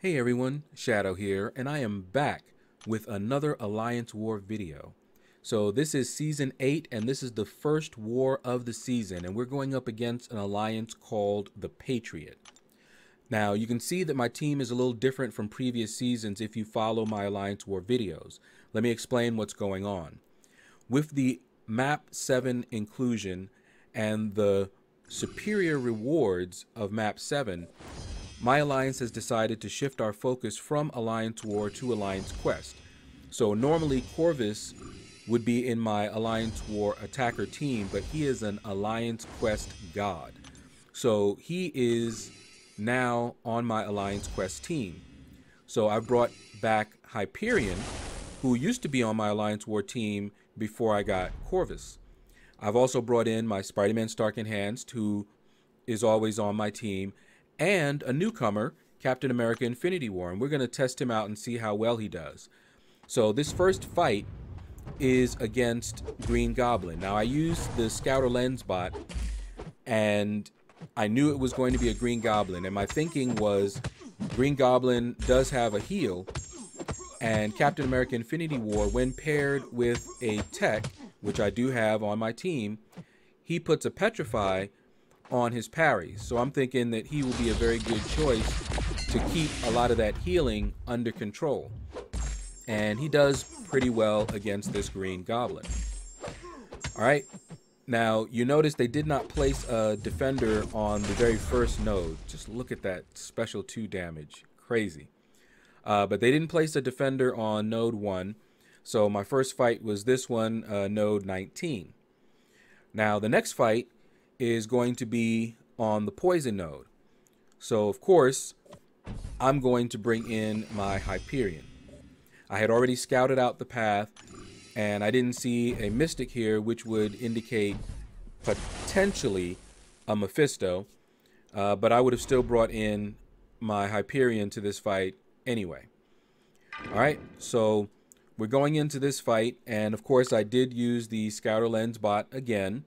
Hey everyone, Shaedow here, and I am back with another Alliance War video. So this is Season 8, and this is the first war of the season, and we're going up against an alliance called the Patriot. Now, you can see that my team is a little different from previous seasons if you follow my Alliance War videos. Let me explain what's going on. With the Map 7 inclusion and the superior rewards of Map 7, my alliance has decided to shift our focus from Alliance War to Alliance Quest. So normally Corvus would be in my Alliance War attacker team, but he is an Alliance Quest god. So he is now on my Alliance Quest team. So I brought back Hyperion, who used to be on my Alliance War team before I got Corvus. I've also brought in my Spider-Man Stark Enhanced, who is always on my team, and a newcomer, Captain America Infinity War, and we're going to test him out and see how well he does. So this first fight is against Green Goblin. Now I used the Scouter Lens bot, and I knew it was going to be a Green Goblin, and my thinking was Green Goblin does have a heal, and Captain America Infinity War, when paired with a tech, which I do have on my team, he puts a Petrify on his parries. So I'm thinking that he will be a very good choice to keep a lot of that healing under control. And he does pretty well against this Green Goblin. Alright, now you notice they did not place a defender on the very first node. Just look at that special 2 damage. Crazy. But they didn't place a defender on node 1. So my first fight was this one, node 19. Now the next fight is going to be on the poison node. So of course I'm going to bring in my Hyperion. I had already scouted out the path, and I didn't see a Mystic here, which would indicate potentially a Mephisto, but I would have still brought in my Hyperion to this fight anyway. Alright, so we're going into this fight, and of course I did use the Scouter Lens bot again,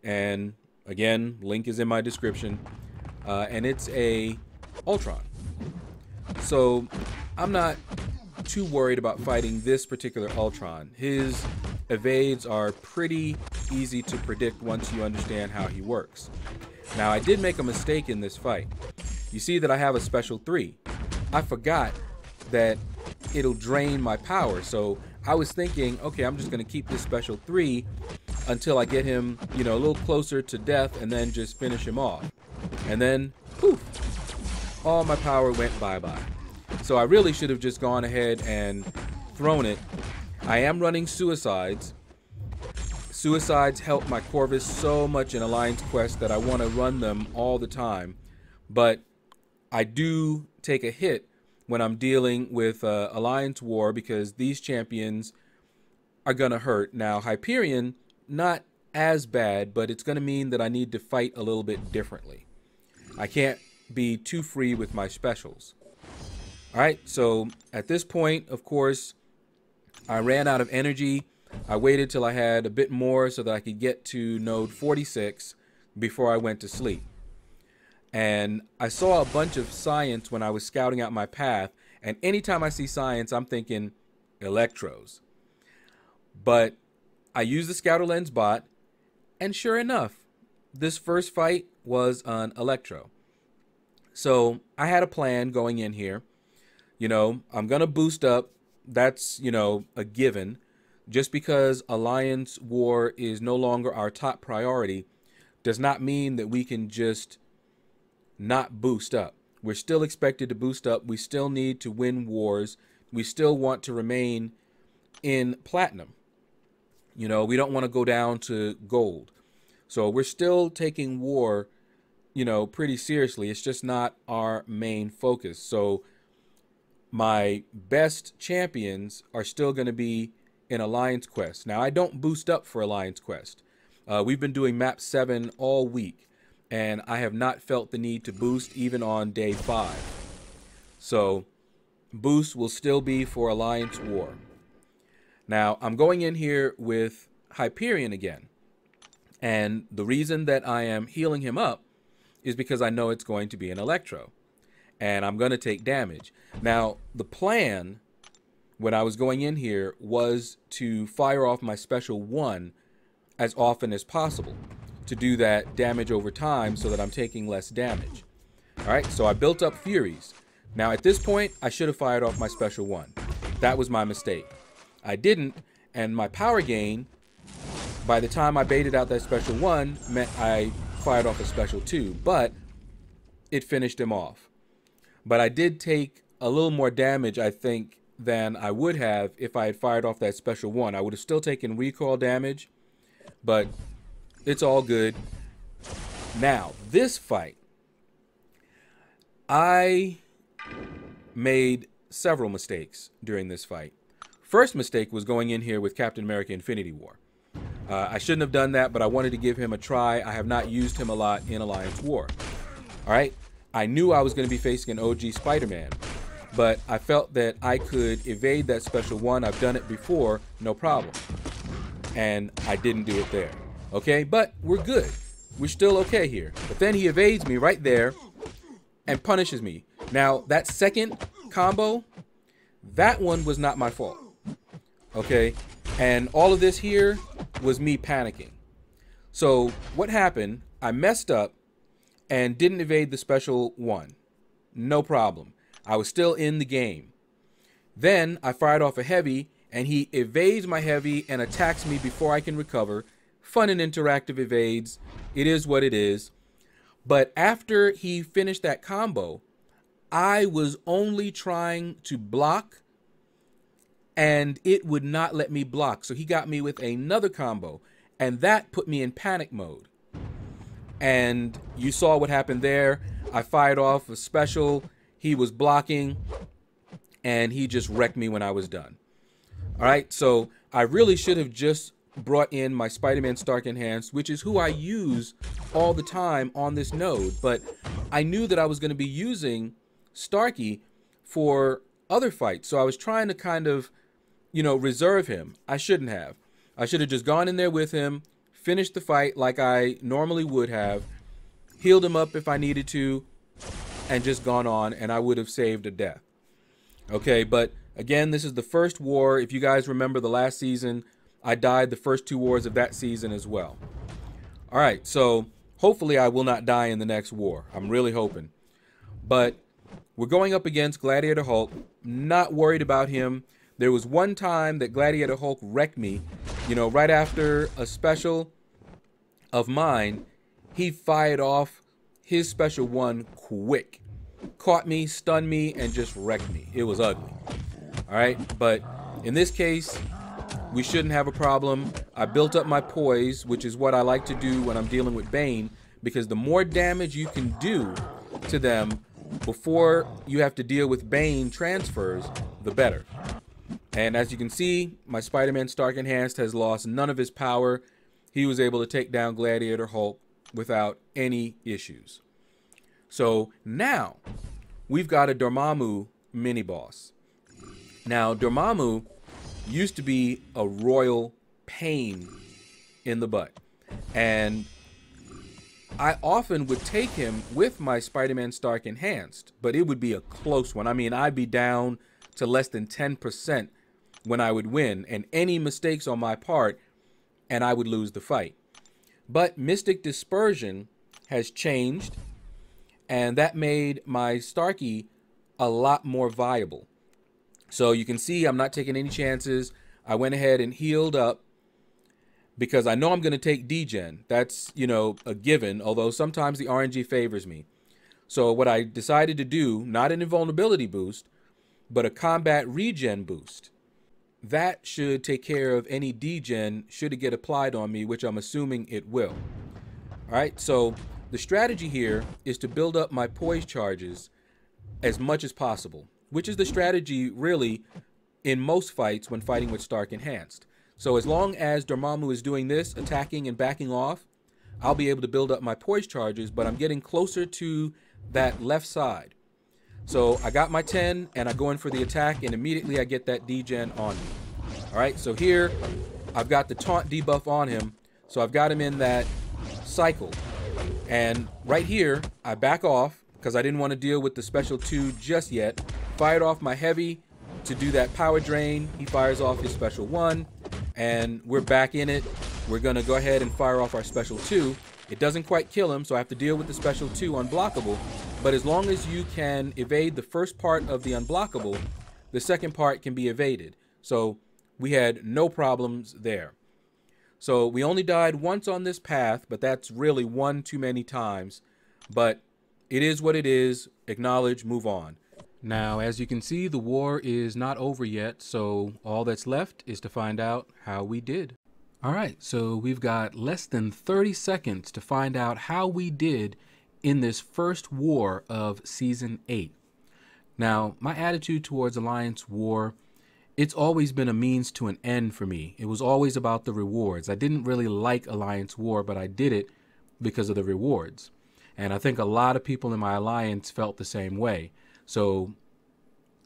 and again, link is in my description, and it's a Ultron. So I'm not too worried about fighting this particular Ultron. His evades are pretty easy to predict once you understand how he works. Now I did make a mistake in this fight. You see that I have a special 3. I forgot that it'll drain my power, so I was thinking, okay, I'm just going to keep this special 3 until I get him, you know, a little closer to death, and then just finish him off. And then, poof, all my power went bye-bye. So I really should have just gone ahead and thrown it. I am running Suicides. Suicides help my Corvus so much in Alliance Quest that I want to run them all the time. But I do take a hit when I'm dealing with Alliance War, because these champions are going to hurt. Now, Hyperion, not as bad, but it's going to mean that I need to fight a little bit differently. I can't be too free with my specials. Alright, so at this point, of course, I ran out of energy. I waited till I had a bit more so that I could get to node 46 before I went to sleep. And I saw a bunch of science when I was scouting out my path, and anytime I see science, I'm thinking Electros. But I used the Scouter Lens bot, and sure enough, this first fight was an Electro. So I had a plan going in here. You know, I'm going to boost up. That's, you know, a given. Just because Alliance War is no longer our top priority does not mean that we can just not boost up. We're still expected to boost up. We still need to win wars. We still want to remain in platinum. You know, we don't want to go down to gold. So we're still taking war, you know, pretty seriously. It's just not our main focus. So my best champions are still going to be in Alliance Quest. Now, I don't boost up for Alliance Quest. We've been doing Map 7 all week, and I have not felt the need to boost even on day 5. So boost will still be for Alliance War. Now, I'm going in here with Hyperion again. And the reason that I am healing him up is because I know it's going to be an Electro. and I'm going to take damage. Now, the plan when I was going in here was to fire off my special 1 as often as possible to do that damage over time so that I'm taking less damage. All right, so I built up Furies. Now, at this point, I should have fired off my special 1. That was my mistake. I didn't, and my power gain, by the time I baited out that special 1, meant I fired off a special 2, but it finished him off. But I did take a little more damage, I think, than I would have if I had fired off that special 1. I would have still taken recoil damage, but it's all good. Now, this fight, I made several mistakes during this fight. First mistake was going in here with Captain America Infinity War. I shouldn't have done that, but I wanted to give him a try. I have not used him a lot in Alliance War. All right, I knew I was going to be facing an OG Spider-Man, but I felt that I could evade that special 1. I've done it before, no problem. And I didn't do it there. Okay, but we're good. We're still okay here. But then he evades me right there and punishes me. Now, that second combo, that one was not my fault. Okay, and all of this here was me panicking. So what happened, I messed up and didn't evade the special 1. No problem. I was still in the game. Then I fired off a heavy, and he evades my heavy and attacks me before I can recover. Fun and interactive evades. It is what it is. But after he finished that combo, I was only trying to block, and it would not let me block. So he got me with another combo, and that put me in panic mode. And you saw what happened there. I fired off a special. He was blocking, and he just wrecked me when I was done. All right, so I really should have just brought in my Spider-Man Stark Enhanced, which is who I use all the time on this node. But I knew that I was going to be using Starky for other fights, so I was trying to kind of, reserve him. I shouldn't have. I should have just gone in there with him, finished the fight like I normally would have, healed him up if I needed to, and just gone on, and I would have saved a death. Okay, but again, this is the first war. If you guys remember the last season, I died the first 2 wars of that season as well. All right, so hopefully I will not die in the next war. I'm really hoping. But we're going up against Gladiator Hulk. Not worried about him. There was one time that Gladiator Hulk wrecked me. Right after a special of mine, he fired off his special 1 quick. Caught me, stunned me, and just wrecked me. It was ugly. All right, but in this case, we shouldn't have a problem. I built up my poise, which is what I like to do when I'm dealing with Bane, because the more damage you can do to them before you have to deal with Bane transfers, the better. And as you can see, my Spider-Man Stark Enhanced has lost none of his power. He was able to take down Gladiator Hulk without any issues. So now we've got a Dormammu mini-boss. Now, Dormammu used to be a royal pain in the butt. And I often would take him with my Spider-Man Stark Enhanced, but it would be a close one. I mean, I'd be down to less than 10% when I would win, and any mistakes on my part, and I would lose the fight. But Mystic Dispersion has changed, and that made my Starky a lot more viable. So you can see I'm not taking any chances. I went ahead and healed up because I know I'm going to take degen. That's, a given, although sometimes the RNG favors me. So what I decided to do, not an invulnerability boost, but a combat regen boost. That should take care of any degen should it get applied on me, which I'm assuming it will. All right, so the strategy here is to build up my poise charges as much as possible, which is the strategy really in most fights when fighting with Stark Enhanced. So as long as Dormammu is doing this, attacking and backing off, I'll be able to build up my poise charges, but I'm getting closer to that left side. So I got my 10 and I go in for the attack, and immediately I get that degen on me. All right, so here I've got the taunt debuff on him. So I've got him in that cycle. And right here, I back off because I didn't want to deal with the special 2 just yet. Fired off my heavy to do that power drain. He fires off his special 1, and we're back in it. We're going to go ahead and fire off our special 2. It doesn't quite kill him, so I have to deal with the special 2 unblockable. But as long as you can evade the first part of the unblockable, the second part can be evaded. So we had no problems there. So we only died once on this path, but that's really one too many times. But it is what it is. Acknowledge, move on. Now, as you can see, the war is not over yet, so all that's left is to find out how we did. All right, so we've got less than 30 seconds to find out how we did in this first war of Season 8. Now, my attitude towards Alliance War, it's always been a means to an end for me. It was always about the rewards. I didn't really like Alliance War, but I did it because of the rewards. And I think a lot of people in my alliance felt the same way. So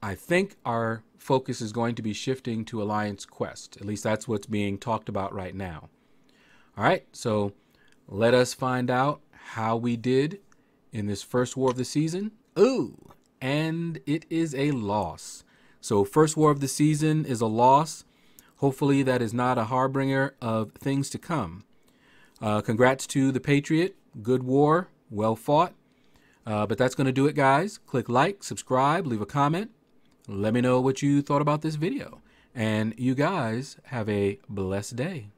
I think our focus is going to be shifting to Alliance Quest. At least that's what's being talked about right now. All right, so let us find out how we did in this first war of the season. Ooh, and it is a loss. So first war of the season is a loss. Hopefully that is not a harbinger of things to come. Congrats to the Patriot. Good war. Well fought. But that's going to do it, guys. Click like, subscribe, leave a comment. Let me know what you thought about this video. And you guys have a blessed day.